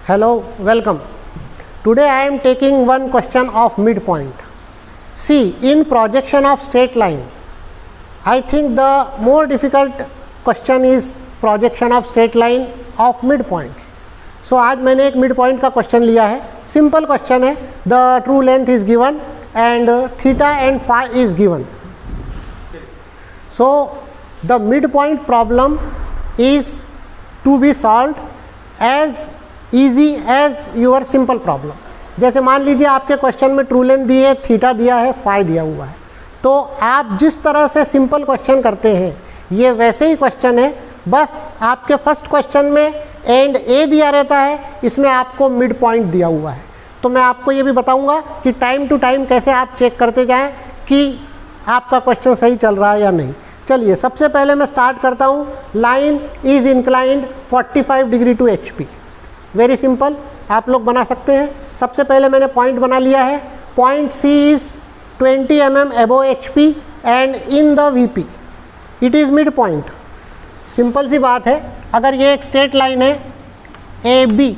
Hello, welcome. Today I am taking one question of midpoint. See, in projection of straight line, I think the more difficult question is projection of straight line of midpoints. So आज मैंने एक midpoint का question लिया है. Simple question है. The true length is given and theta and phi is given. So the midpoint problem is to be solved as easy as your simple problem. जैसे मान लीजिए आपके क्वेश्चन में ट्रू लेंथ दी है, theta दिया है, phi दिया हुआ है, तो आप जिस तरह से सिंपल क्वेश्चन करते हैं ये वैसे ही क्वेश्चन है, बस आपके फर्स्ट क्वेश्चन में एंड ए दिया रहता है, इसमें आपको मिड पॉइंट दिया हुआ है. तो मैं आपको ये भी बताऊंगा कि टाइम टू टाइम कैसे आप चेक करते जाएं कि आपका क्वेश्चन सही चल रहा है या नहीं. चलिए सबसे पहले मैं स्टार्ट करता हूँ. Line is inclined 45 degree to HP. Very simple, आप लोग बना सकते हैं. सबसे पहले मैंने पॉइंट बना लिया है. Point C is 20 mm above HP and in the VP. It is mid point. Simple सी बात है, अगर ये एक स्ट्रेट लाइन है AB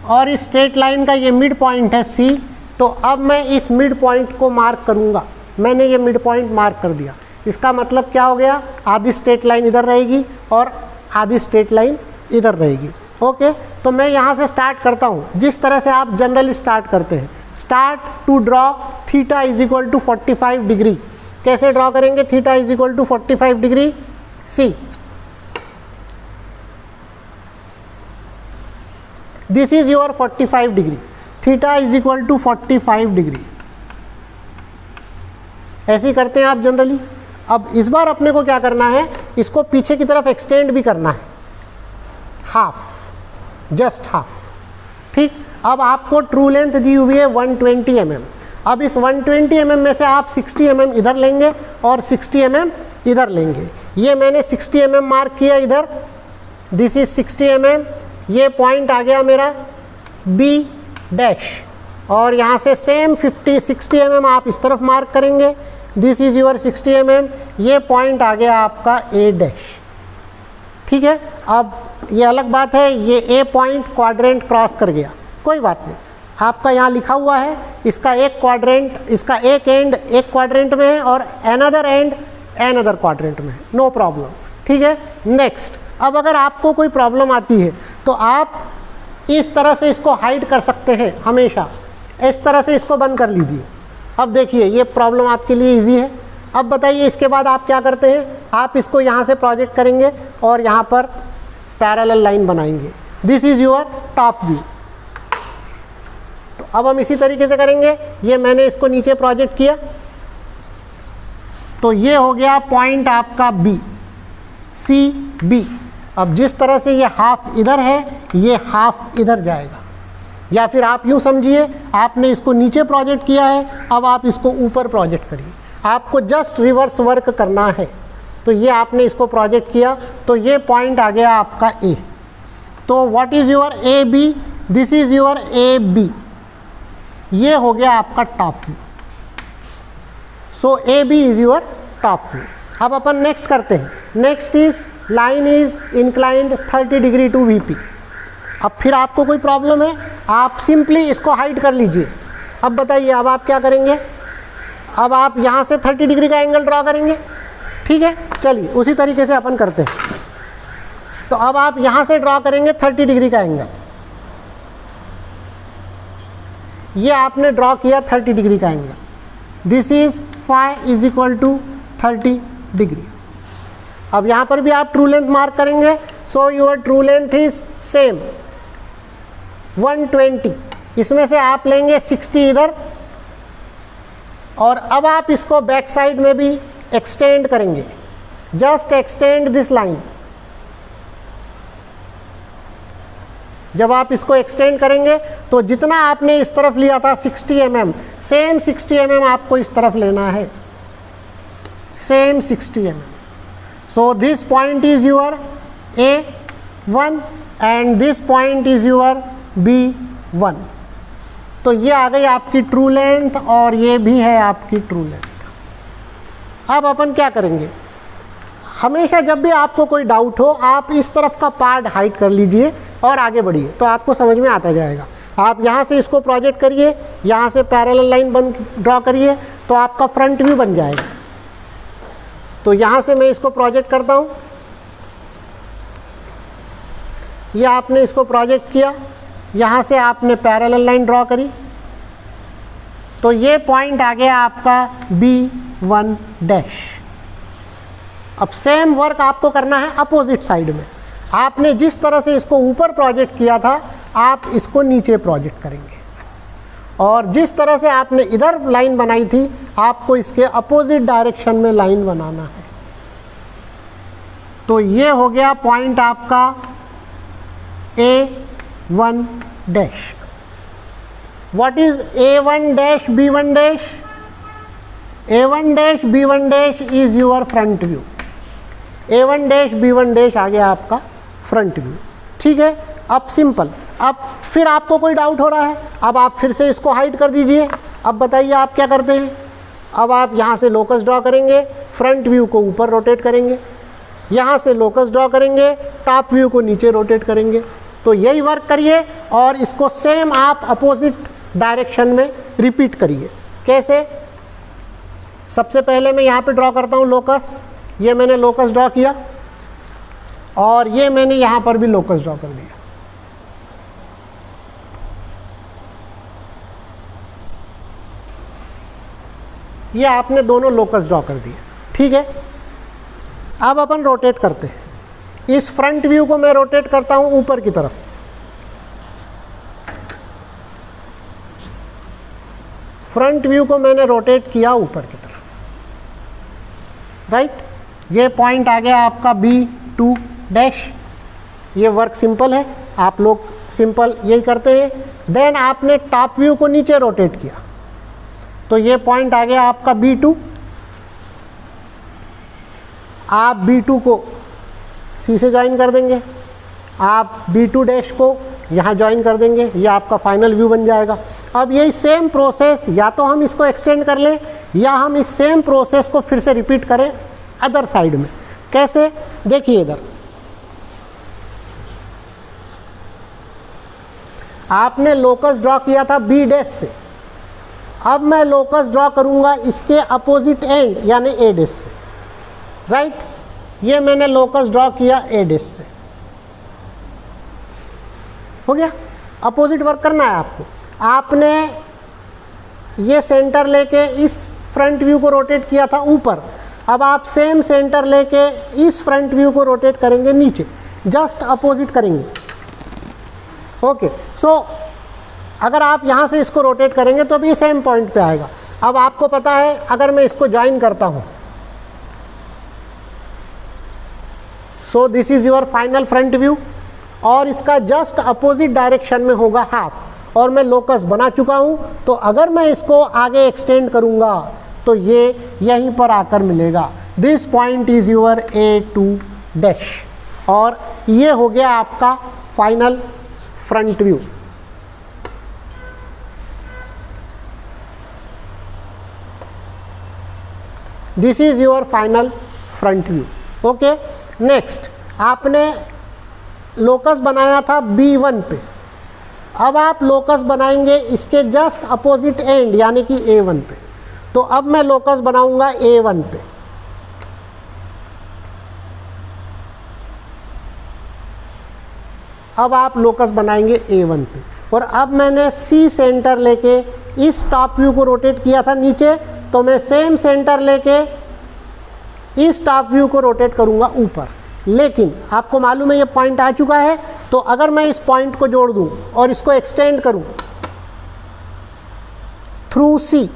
और इस स्ट्रेट लाइन का ये मिड पॉइंट है C, तो अब मैं इस मिड पॉइंट को मार्क करूँगा. मैंने ये मिड पॉइंट मार्क कर दिया. इसका मतलब क्या हो गया, आधी स्ट्रेट लाइन इधर रहेगी और आधी स्ट्रेट लाइन इधर रहेगी. ओके, तो मैं यहाँ से स्टार्ट करता हूँ जिस तरह से आप जनरली स्टार्ट करते हैं. Start to draw theta is equal to 45 degree. कैसे ड्रॉ करेंगे theta is equal to 45 degree? See, this is your 45 degree. Theta is equal to 45 degree. ऐसे ही करते हैं आप जनरली. अब इस बार अपने को क्या करना है, इसको पीछे की तरफ एक्सटेंड भी करना है, हाफ, जस्ट हाफ. ठीक, अब आपको ट्रू लेंथ दी हुई है 120 mm. अब इस 120 mm में से आप 60 mm इधर लेंगे और 60 mm इधर लेंगे. ये मैंने 60 mm मार्क किया इधर. This is 60 mm. ये पॉइंट आ गया मेरा B डैश, और यहाँ से सेम 60 mm आप इस तरफ मार्क करेंगे. This is your 60 mm. ये पॉइंट आ गया आपका A डैश. ठीक है, अब ये अलग बात है, ये A पॉइंट क्वाड्रेंट क्रॉस कर गया, कोई बात नहीं. आपका यहाँ लिखा हुआ है इसका एक क्वाड्रेंट, इसका एक एंड एक क्वाड्रेंट में है और अनदर एंड अनदर क्वाड्रेंट में है, नो प्रॉब्लम. ठीक है, नेक्स्ट. अब अगर आपको कोई प्रॉब्लम आती है तो आप इस तरह से इसको हाइड कर सकते हैं हमेशा. इस तरह से इसको बंद कर लीजिए. अब देखिए ये प्रॉब्लम आपके लिए इजी है. अब बताइए इसके बाद आप क्या करते हैं, आप इसको यहाँ से प्रोजेक्ट करेंगे और यहाँ पर पैरेलल लाइन बनाएंगे. This is your top view. तो अब हम इसी तरीके से करेंगे. ये मैंने इसको नीचे प्रोजेक्ट किया, तो ये हो गया पॉइंट आपका B, CB. अब जिस तरह से ये हाफ इधर है, ये हाफ इधर जाएगा. या फिर आप यूँ समझिए, आपने इसको नीचे प्रोजेक्ट किया है, अब आप इसको ऊपर प्रोजेक्ट करिए. आपको जस्ट रिवर्स वर्क करना है. तो ये आपने इसको प्रोजेक्ट किया, तो ये पॉइंट आ गया आपका A. तो what is your AB? This is your AB. ये हो गया आपका top view. So AB is your top view. अब अपन नेक्स्ट करते हैं. Next is line is inclined 30 degree to VP. अब फिर आपको कोई प्रॉब्लम है, आप सिंपली इसको हाइड कर लीजिए. अब बताइए अब आप क्या करेंगे. अब आप यहाँ से 30 डिग्री का एंगल ड्रॉ करेंगे. ठीक है, चलिए उसी तरीके से अपन करते हैं. तो अब आप यहाँ से ड्रॉ करेंगे 30 डिग्री का एंगल. ये आपने ड्रॉ किया 30 डिग्री का angle. This is phi is equal to 30 degree. अब यहाँ पर भी आप ट्रू लेंथ मार्क करेंगे. So your true length is same 120. इसमें से आप लेंगे 60 इधर, और अब आप इसको बैक साइड में भी एक्सटेंड करेंगे. Just extend this line. जब आप इसको एक्सटेंड करेंगे तो जितना आपने इस तरफ लिया था 60 mm, सेम 60 mm आपको इस तरफ लेना है, same 60 mm. So this point is your A1 and this point is your B1. तो ये आ गई आपकी ट्रू लेंथ और ये भी है आपकी ट्रू लेंथ. अब अपन क्या करेंगे, हमेशा जब भी आपको कोई डाउट हो आप इस तरफ का पार्ट हाइड कर लीजिए और आगे बढ़िए, तो आपको समझ में आता जाएगा। आप यहाँ से इसको प्रोजेक्ट करिए, यहाँ से पैरेलल लाइन ड्रॉ करिए, तो आपका फ्रंट व्यू बन जाएगा। तो यहाँ से मैं इसको प्रोजेक्ट करता हूँ, ये आपने इसको प्रोजेक्ट किया, यहाँ से आपने पैरेलल लाइन ड्रॉ करी, तो ये पॉइंट आ गया आपका B1 डैश। अब सेम वर्क आपको करना है अपोजिट साइड में। आपने जिस तरह से इसको ऊपर प्रोजेक्ट किया था, आप इसको नीचे प्रोजेक्ट करेंगे, और जिस तरह से आपने इधर लाइन बनाई थी, आपको इसके अपोजिट डायरेक्शन में लाइन बनाना है। तो ये हो गया पॉइंट आपका A1 dash. What is A1 dash B1 dash? A1 dash B1 dash is your front view. A1 dash B1 dash आ गया आपका फ्रंट व्यू। ठीक है, अब सिंपल। अब फिर आपको कोई डाउट हो रहा है, अब आप फिर से इसको हाइड कर दीजिए। अब बताइए आप क्या करते हैं। अब आप यहाँ से लोकस ड्रॉ करेंगे, फ्रंट व्यू को ऊपर रोटेट करेंगे, यहाँ से लोकस ड्रॉ करेंगे, टॉप व्यू को नीचे रोटेट करेंगे। तो यही वर्क करिए और इसको सेम आप अपोजिट डायरेक्शन में रिपीट करिए। कैसे? सबसे पहले मैं यहाँ पे ड्रॉ करता हूँ लोकस, ये मैंने लोकस ड्रॉ किया, और ये मैंने यहाँ पर भी लोकस ड्रॉ कर दिया। ये आपने दोनों लोकस ड्रॉ कर दिए। ठीक है, अब अपन रोटेट करते हैं। इस फ्रंट व्यू को मैं रोटेट करता हूँ ऊपर की तरफ। फ्रंट व्यू को मैंने रोटेट किया ऊपर की तरफ, राइट। ये पॉइंट आ गया आपका B2 डैश। ये वर्क सिंपल है, आप लोग सिंपल यही करते हैं। देन आपने टॉप व्यू को नीचे रोटेट किया, तो ये पॉइंट आ गया आपका B2। आप B2 को C से ज्वाइन कर देंगे, आप B2 डैश को यहाँ ज्वाइन कर देंगे, ये आपका फाइनल व्यू बन जाएगा। अब यही सेम प्रोसेस, या तो हम इसको एक्सटेंड कर लें, या हम इस सेम प्रोसेस को फिर से रिपीट करें अदर साइड में। कैसे? देखिए इधर आपने लोकस ड्रॉ किया था B डैश से, अब मैं लोकस ड्रॉ करूंगा इसके अपोजिट एंड यानी A डैश से, राइट। ये मैंने लोकस ड्रॉ किया A डैश से, हो गया। अपोजिट वर्क करना है आपको। आपने ये सेंटर लेके इस फ्रंट व्यू को रोटेट किया था ऊपर, अब आप सेम सेंटर लेके इस फ्रंट व्यू को रोटेट करेंगे नीचे, जस्ट अपोजिट करेंगे। ओके, सो अगर आप यहाँ से इसको रोटेट करेंगे तो अब ये सेम पॉइंट पे आएगा। अब आपको पता है, अगर मैं इसको ज्वाइन करता हूँ, सो this is your final front view, और इसका जस्ट अपोजिट डायरेक्शन में होगा हाफ, और मैं लोकस बना चुका हूँ। तो अगर मैं इसको आगे एक्सटेंड करूँगा तो ये यहीं पर आकर मिलेगा। This point is your A2 dash, और ये हो गया आपका final front view. This is your final front view. Okay, next आपने लोकस बनाया था B1 पे, अब आप लोकस बनाएंगे इसके जस्ट अपोजिट एंड यानी कि A1 पे। तो अब मैं लोकस बनाऊंगा A1 पे, अब आप लोकस बनाएंगे A1 पे, और अब मैंने C सेंटर लेके इस टॉप व्यू को रोटेट किया था नीचे, तो मैं सेम सेंटर लेके इस टॉप व्यू को रोटेट करूंगा ऊपर। लेकिन आपको मालूम है ये पॉइंट आ चुका है, तो अगर मैं इस पॉइंट को जोड़ दूं और इसको एक्सटेंड करूं थ्रू C,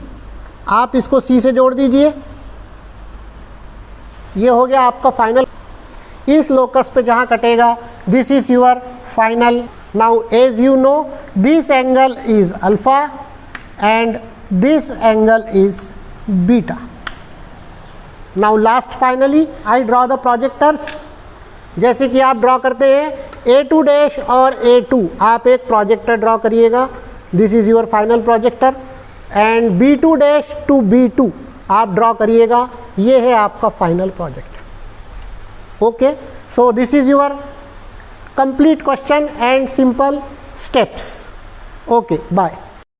आप इसको C से जोड़ दीजिए, ये हो गया आपका फाइनल। इस लोकस पे जहां कटेगा, this is your final. Now as you know, this angle is alpha and this angle is beta. Now last finally I draw the projectors. जैसे कि आप ड्रॉ करते हैं A2 डैश और A2, आप एक प्रोजेक्टर ड्रॉ करिएगा, this is your final projector. And B2 dash to B2 आप ड्रॉ करिएगा, ये है आपका final projector. Okay, so this is your complete question and simple steps. Okay, bye.